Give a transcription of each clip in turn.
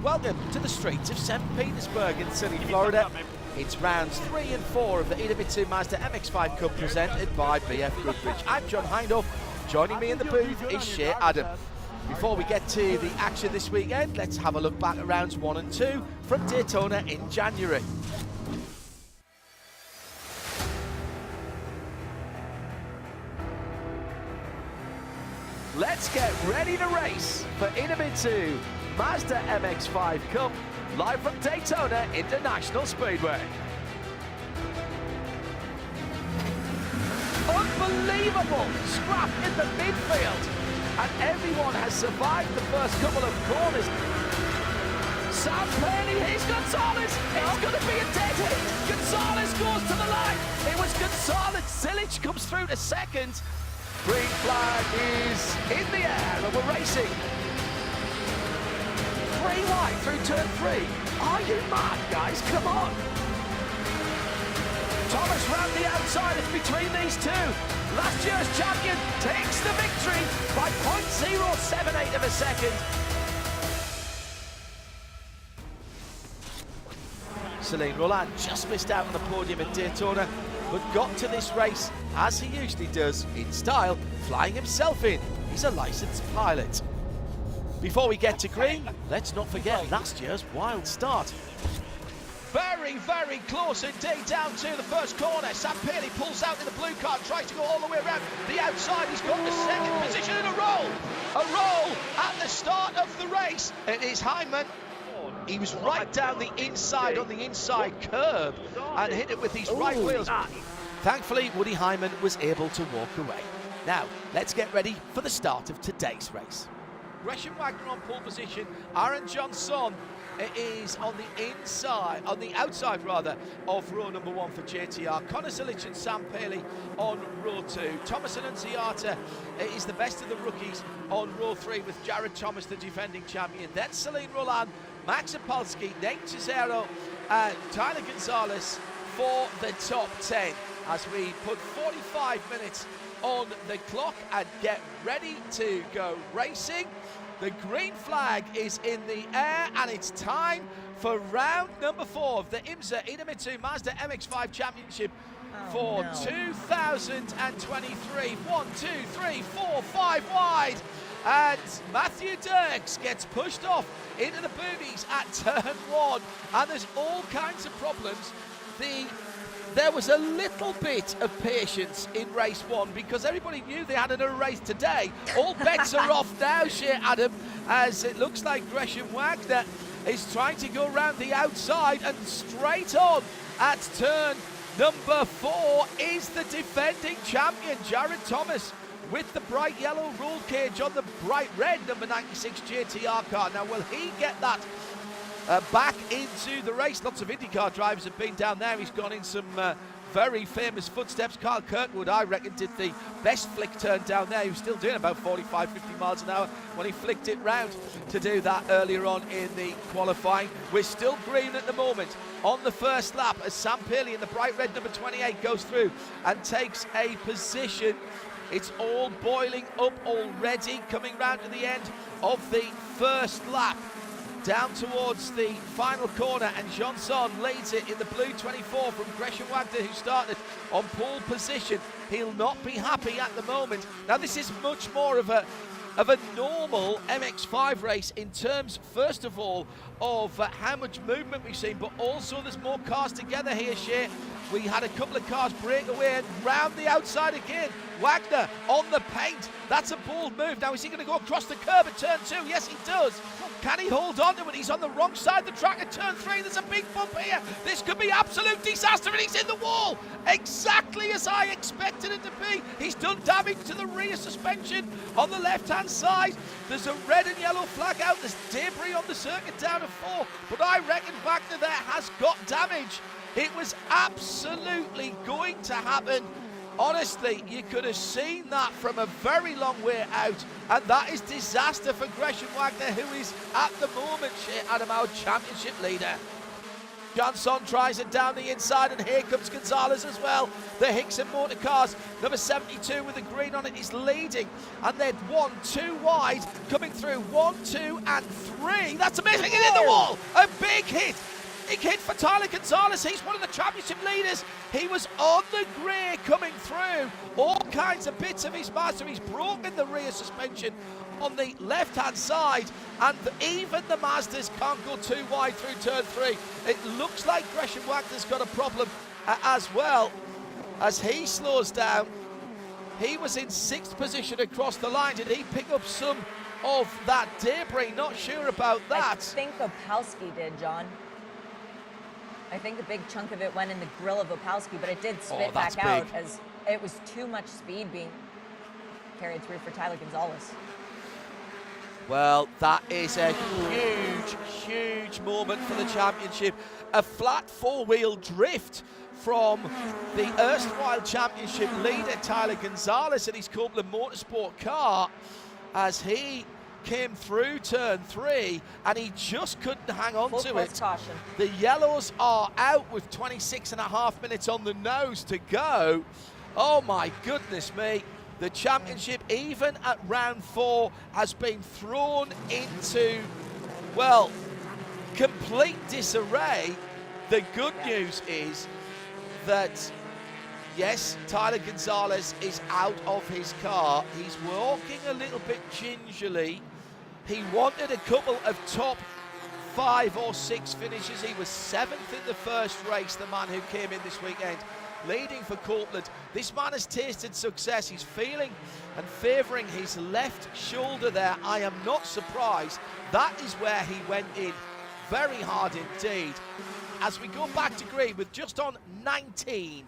Welcome to the streets of St. Petersburg in sunny Florida. It's rounds 3 and 4 of the Idemitsu Mazda MX-5 Cup presented by BFGoodrich. I'm John Hindhaugh. Joining me in the booth is Shea. Before we get to the action this weekend, let's have a look back at rounds 1 and 2 from Daytona in January. Let's get ready to race for Idemitsu Mazda MX-5 Cup, live from Daytona International Speedway. Unbelievable scrap in the midfield, and everyone has survived the first couple of corners. Sam Paley, here's Gonzalez. It's going to be a dead heat. Gonzalez goes to the line. It was Gonzalez. Zilic comes through to second. Green flag is in the air and we're racing. 3 wide through turn 3. Are you mad, guys? Come on. Thomas round the outside. It's between these two. Last year's champion takes the victory by 0.078 of a second. Celine Roland just missed out on the podium at Daytona, but got to this race, as he usually does, in style, flying himself in. He's a licensed pilot. Before we get to green, let's not forget last year's wild start. Very, very close indeed down to the first corner. Sam Paley pulls out in the blue car, tries to go all the way around the outside. He's got the second position in a roll. A roll at the start of the race. It is Hyman. He was right down the inside on the inside curb and hit it with these right wheels. Thankfully, Woody Hyman was able to walk away. Now, let's get ready for the start of today's race. Gresham Wagner on pole position. Aaron Johnson is on the outside of row number 1 for JTR. Connor Zilic and Sam Paley on row 2. Thomas Annunziata is the best of the rookies on row 3 with Jared Thomas, the defending champion. Then Celine Roland, Max Opalski, Nate Cesaro, and Tyler Gonzalez for the top 10 as we put 45 minutes on the clock and get ready to go racing. The green flag is in the air and it's time for round number 4 of the IMSA Idemitsu Mazda MX-5 Championship for 2023. 1, 2, 3, 4, 5 wide. And Matthew Dirks gets pushed off into the boobies at turn 1. And there's all kinds of problems. There was a little bit of patience in race 1 because everybody knew they had another race today. All bets are off now, Shea, Adam, as it looks like Gresham Wagner is trying to go around the outside, and straight on at turn number 4 is the defending champion, Jared Thomas, with the bright yellow roll cage on the bright red number 96 JTR car. Now, will he get that back into the race? Lots of IndyCar drivers have been down there. He's gone in some very famous footsteps. Carl Kirkwood, I reckon, did the best flick turn down there. He was still doing about 45, 50 miles an hour when he flicked it round to do that earlier on in the qualifying. We're still green at the moment on the first lap as Sam Paley in the bright red number 28 goes through and takes a position. It's all boiling up already, coming round to the end of the first lap. Down towards the final corner, and Johnson leads it in the blue 24 from Gresham Wagner, who started on pole position. He'll not be happy at the moment. Now, this is much more of a normal MX-5 race in terms, first of all, of how much movement we've seen, but also there's more cars together here, Shea. We had a couple of cars break away and round the outside again. Wagner on the paint. That's a bold move. Now, is he going to go across the curb at turn 2? Yes, he does. Can he hold on to it? He's on the wrong side of the track at turn 3. There's a big bump here. This could be absolute disaster, and he's in the wall. Exactly as I expected it to be. He's done damage to the rear suspension on the left-hand side. There's a red and yellow flag out. There's debris on the circuit down to 4. But I reckon Wagner there has got damage. It was absolutely going to happen. Honestly, you could have seen that from a very long way out, and that is disaster for Gresham Wagner, who is at the moment, Shea, Adam, our championship leader. Johnson tries it down the inside, and here comes Gonzalez as well. The Hickson Motor Cars, number 72 with the green on it, is leading. And then 1, 2 wide, coming through. 1, 2, and 3. That's amazing. It hit the wall. A big hit. Big hit for Tyler Gonzalez. He's one of the championship leaders. He was on the grey coming through. All kinds of bits of his Mazda. He's broken the rear suspension on the left-hand side, and even the Mazdas can't go too wide through turn 3. It looks like Gresham Wagner's got a problem as well as he slows down. He was in 6th position across the line. Did he pick up some of that debris? Not sure about that. I think Opalski did, John. I think a big chunk of it went in the grill of Opalski, but it did spit back out as it was too much speed being carried through for Tyler Gonzalez. Well, that is a huge, huge moment for the championship. A flat 4-wheel drift from the erstwhile championship leader, Tyler Gonzalez, in his Copeland Motorsport car, as he came through turn 3, and he just couldn't hang on to it. Caution. The yellows are out with 26.5 minutes on the nose to go. Oh my goodness me. The championship, even at round 4, has been thrown into, well, complete disarray. The good news is that, yes, Tyler Gonzalez is out of his car. He's walking a little bit gingerly. He wanted a couple of top 5 or 6 finishes. He was 7th in the first race, the man who came in this weekend, leading for Copeland. This man has tasted success. He's feeling and favouring his left shoulder there. I am not surprised. That is where he went in very hard indeed. As we go back to green with just on 19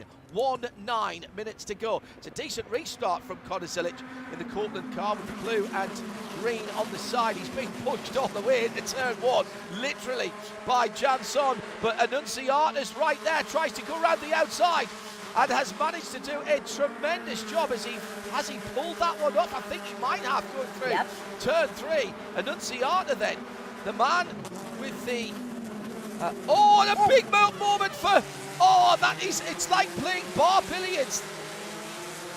minutes to go. It's a decent restart from Connor Zilic in the Copeland car with the blue and green on the side. He's being pushed all the way into turn 1, literally, by Janson. But Annunciata's right there, tries to go around the outside and has managed to do a tremendous job. Has he pulled that one up? I think he might have, going through turn 3. Annunciata then, the man with the and a big moment for, it's like playing bar billiards.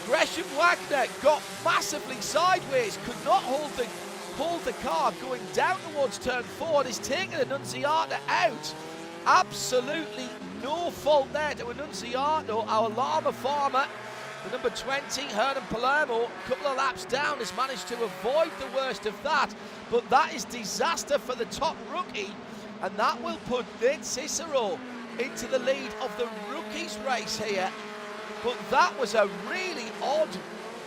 Gresham Wagner got massively sideways, could not hold the car going down towards turn 4, and has taken Annunciata out. Absolutely no fault there to Annunciata. Our llama farmer, the number 20, Hernan Palermo, a couple of laps down, has managed to avoid the worst of that. But that is disaster for the top rookie, and that will put Nate Cicero into the lead of the rookies race here. But that was a really odd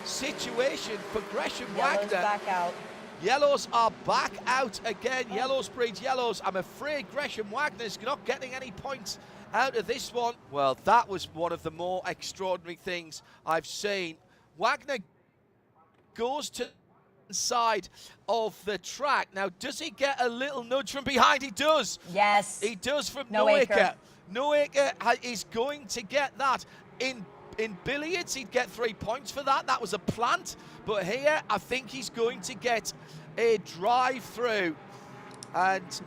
situation for Gresham Wagner. Back out. Yellows are back out again. Yellows breeds yellows. I'm afraid Gresham Wagner's not getting any points out of this one. Well, that was one of the more extraordinary things I've seen. Wagner goes to the side of the track. Now, does he get a little nudge from behind? He does. Yes. He does from Noaker. Noaker is going to get that. In billiards, he'd get 3 points for that. That was a plant. But here, I think he's going to get a drive-through. And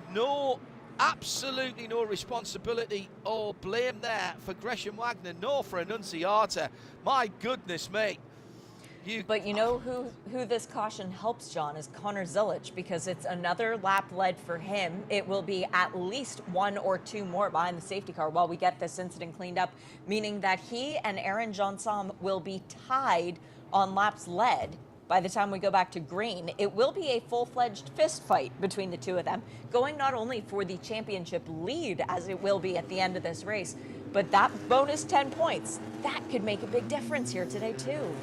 absolutely no responsibility or blame there for Gresham Wagner, nor for Annunciata. My goodness me. But you know who this caution helps, John, is Connor Zilic, because it's another lap led for him. It will be at least 1 or 2 more behind the safety car while we get this incident cleaned up, meaning that he and Aaron Johnson will be tied on laps led by the time we go back to green. It will be a full-fledged fist fight between the two of them, going not only for the championship lead, as it will be at the end of this race, but that bonus 10 points, that could make a big difference here today too.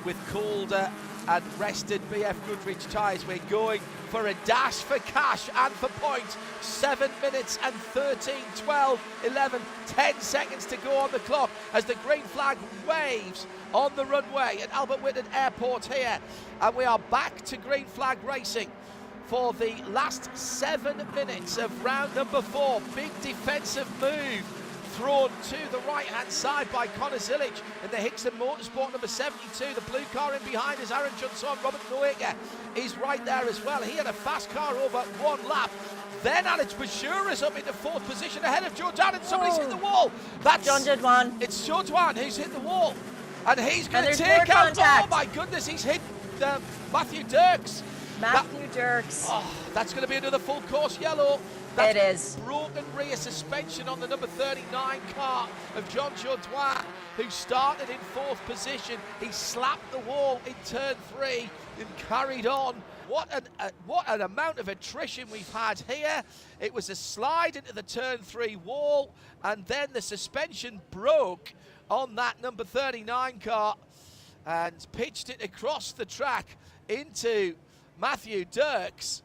With colder and rested BFGoodrich Tires, we're going for a dash for cash and for points. 7 minutes and 13, 12, 11, 10 seconds to go on the clock as the green flag waves on the runway at Albert Whitney Airport here. And we are back to green flag racing for the last 7 minutes of round number 4. Big defensive move thrown to the right-hand side by Connor Zilic in the Hickson Motorsport number 72. The blue car in behind is Aaron Johnson. Robert Noaker is right there as well. He had a fast car over one lap. Then Alex Bashura's up into 4th position ahead of Joe Dan, and somebody's hit the wall. That's John Jadwan. It's Joe Dan who's hit the wall. And he's going to there's take more out, contact. oh my goodness, he's hit Matthew Dirks. Matthew Dirks. Oh, that's going to be another full course yellow. That's It is. broken rear suspension on the number 39 car of John Jodouin, who started in 4th position. He slapped the wall in turn 3 and carried on. What an amount of attrition we've had here. It was a slide into the turn 3 wall, and then the suspension broke on that number 39 car and pitched it across the track into Matthew Dirks.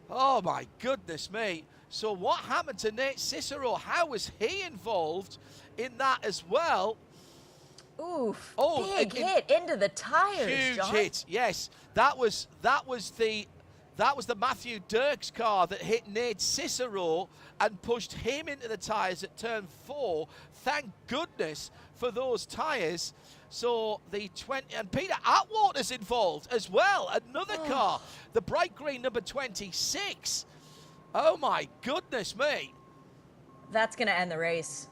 Oh my goodness me. So what happened to Nate Cicero? How was he involved in that as well? Oof, Oh, big hit into the tires, Huge John. hit, yes. That was the Matthew Dirks car that hit Nate Cicero and pushed him into the tyres at turn 4. Thank goodness for those tyres. So the 20, and Peter Atwater's involved as well. Another car, the bright green number 26. Oh my goodness me. That's going to end the race.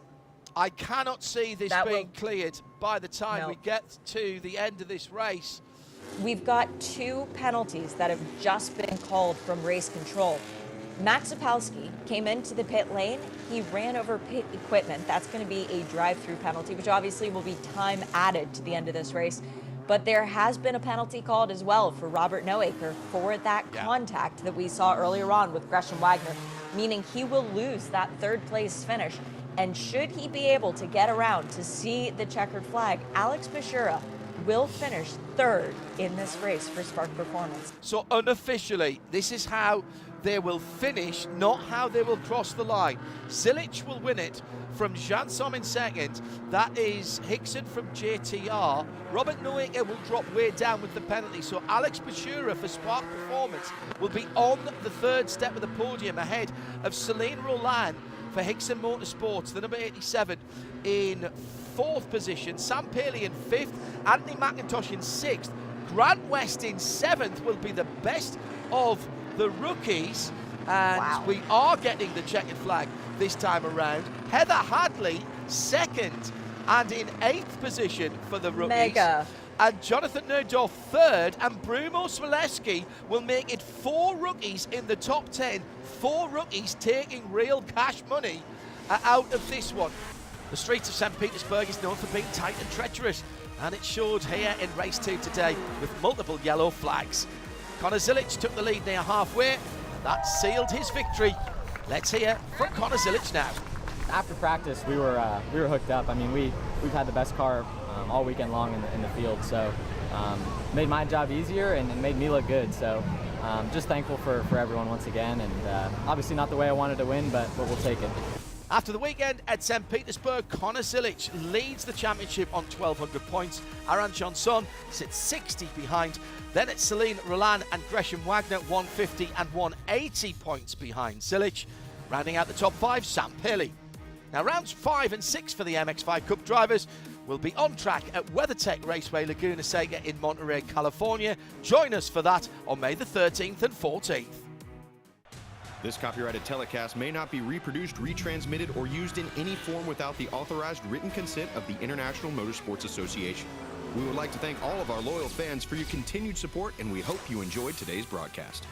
I cannot see this being cleared by the time we get to the end of this race. We've got 2 penalties that have just been called from race control. Max Zapolsky came into the pit lane. He ran over pit equipment. That's going to be a drive-through penalty, which obviously will be time added to the end of this race. But there has been a penalty called as well for Robert Noaker for that contact that we saw earlier on with Gresham Wagner, meaning he will lose that 3rd place finish. And should he be able to get around to see the checkered flag, Alex Bashura will finish 3rd in this race for Spark Performance. So unofficially, this is how they will finish, not how they will cross the line. Zilic will win it from Jansom in 2nd. That is Hickson from JTR. Robert Noaker will drop way down with the penalty. So Alex Bashura for Spark Performance will be on the 3rd step of the podium ahead of Celine Roland for Hickson Motorsports, the number 87 in 4th position. Sam Paley in 5th. Anthony McIntosh in 6th. Grant West in 7th will be the best of the rookies. And we are getting the checkered flag this time around. Heather Hadley 2nd and in 8th position for the rookies. Mega. And Jonathan Nerdorf 3rd, and Bruno Swileski will make it 4 rookies in the top 10. 4 rookies taking real cash money out of this one. The streets of St. Petersburg is known for being tight and treacherous, and it showed here in race 2 today with multiple yellow flags. Connor Zilic took the lead near halfway, and that sealed his victory. Let's hear from Connor Zilic now. After practice, we were hooked up. I mean, we've had the best car all weekend long in the field, so made my job easier and made me look good. So just thankful for everyone once again, and obviously not the way I wanted to win, but we'll take it. After the weekend at St. Petersburg, Connor Zilic leads the championship on 1,200 points. Aaron Johnson sits 60 behind. Then it's Celine Roland and Gresham Wagner, 150 and 180 points behind Zilic. Rounding out the top 5, Sam Paley. Now rounds 5 and 6 for the MX-5 Cup drivers will be on track at WeatherTech Raceway Laguna Seca in Monterey, California. Join us for that on May the 13th and 14th. This copyrighted telecast may not be reproduced, retransmitted, or used in any form without the authorized written consent of the International Motorsports Association. We would like to thank all of our loyal fans for your continued support, and we hope you enjoyed today's broadcast.